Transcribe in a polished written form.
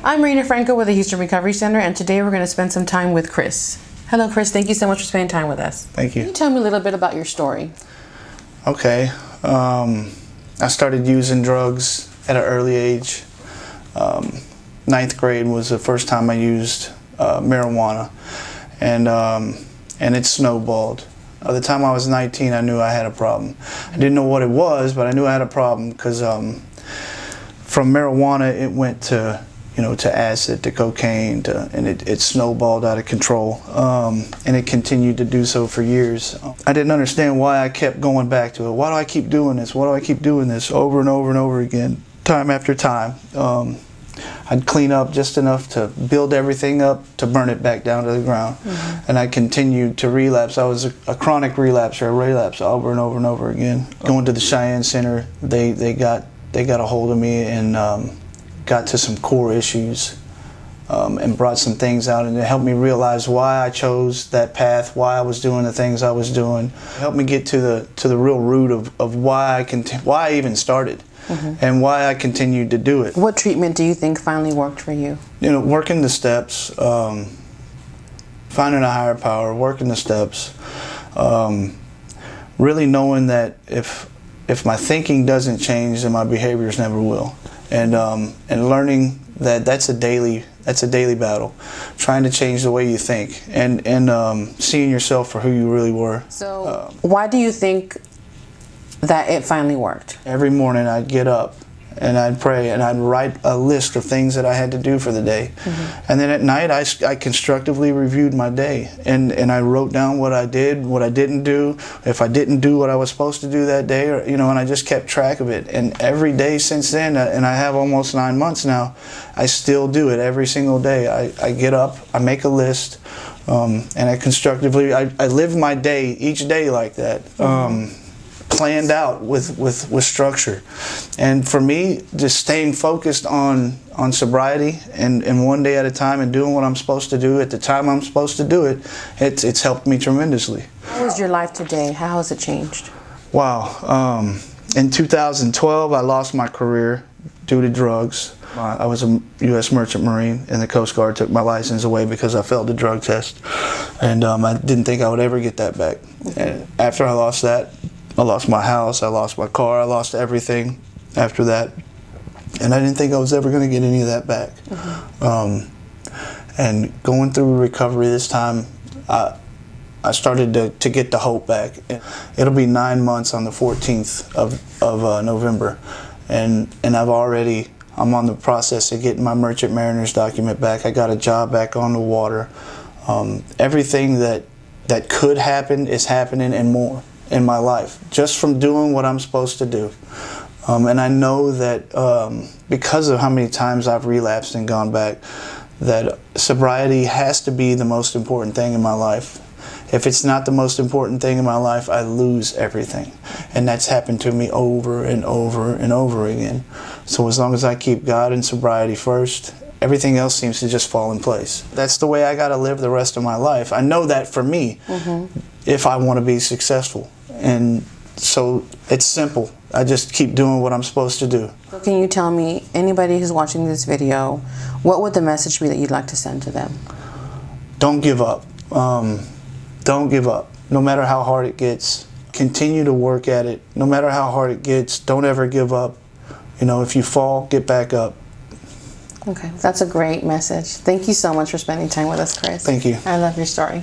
I'm Rena Franco with the Houston Recovery Center, and today we're going to spend some time with Chris. Hello, Chris. Thank you so much for spending time with us. Thank you. Can you tell me a little bit about your story? Okay. I started using drugs at an early age. Ninth grade was the first time I used marijuana, and it snowballed. By the time I was 19, I knew I had a problem. I didn't know what it was, but I knew I had a problem because from marijuana it went to acid, to cocaine, and it snowballed out of control, and it continued to do so for years. I didn't understand why I kept going back to it. Why do I keep doing this? Why do I keep doing this over and over and over again, time after time? I'd clean up just enough to build everything up to burn it back down to the ground. Mm-hmm. And I continued to relapse. I was a chronic relapser, a relapse over and over and over again. Going to the Cheyenne Center, they got a hold of me and got to some core issues and brought some things out, and it helped me realize why I chose that path, why I was doing the things I was doing. It helped me get to the real root of why I even started. Mm-hmm. And why I continued to do it. What treatment do you think finally worked for you? Working the steps, finding a higher power, working the steps, really knowing that if my thinking doesn't change, then my behaviors never will, and learning that that's a daily battle, trying to change the way you think, and seeing yourself for who you really were. So, why do you think that it finally worked? Every morning I'd get up and I'd pray and I'd write a list of things that I had to do for the day. Mm-hmm. And then at night I constructively reviewed my day and I wrote down what I did, what I didn't do, if I didn't do what I was supposed to do that day, and I just kept track of it. And every day since then, and I have almost 9 months now, I still do it every single day. I get up, I make a list, and I constructively, I live my day, each day like that. Mm-hmm. Planned out with structure. And for me, just staying focused on sobriety and one day at a time and doing what I'm supposed to do at the time I'm supposed to do it, it's helped me tremendously. How is your life today? How has it changed? Wow. In 2012, I lost my career due to drugs. I was a U.S. Merchant Marine, and the Coast Guard took my license away because I failed the drug test. And I didn't think I would ever get that back. And after I lost that, I lost my house, I lost my car, I lost everything after that. And I didn't think I was ever going to get any of that back. Mm-hmm. And going through recovery this time, I started to get the hope back. It'll be 9 months on the 14th of November. And I'm on the process of getting my Merchant Mariner's document back. I got a job back on the water. Everything that could happen is happening and more in my life, just from doing what I'm supposed to do. And I know that because of how many times I've relapsed and gone back, that sobriety has to be the most important thing in my life. If it's not the most important thing in my life, I lose everything. And that's happened to me over and over and over again. So as long as I keep God and sobriety first, everything else seems to just fall in place. That's the way I gotta live the rest of my life. I know that for me, mm-hmm. if I wanna be successful. And so it's simple. I just keep doing what I'm supposed to do. So can you tell me, anybody who's watching this video, what would the message be that you'd like to send to them? Don't give up. Don't give up. No matter how hard it gets, continue to work at it. No matter how hard it gets, don't ever give up. If you fall, get back up. Okay, that's a great message. Thank you so much for spending time with us, Chris. Thank you. I love your story.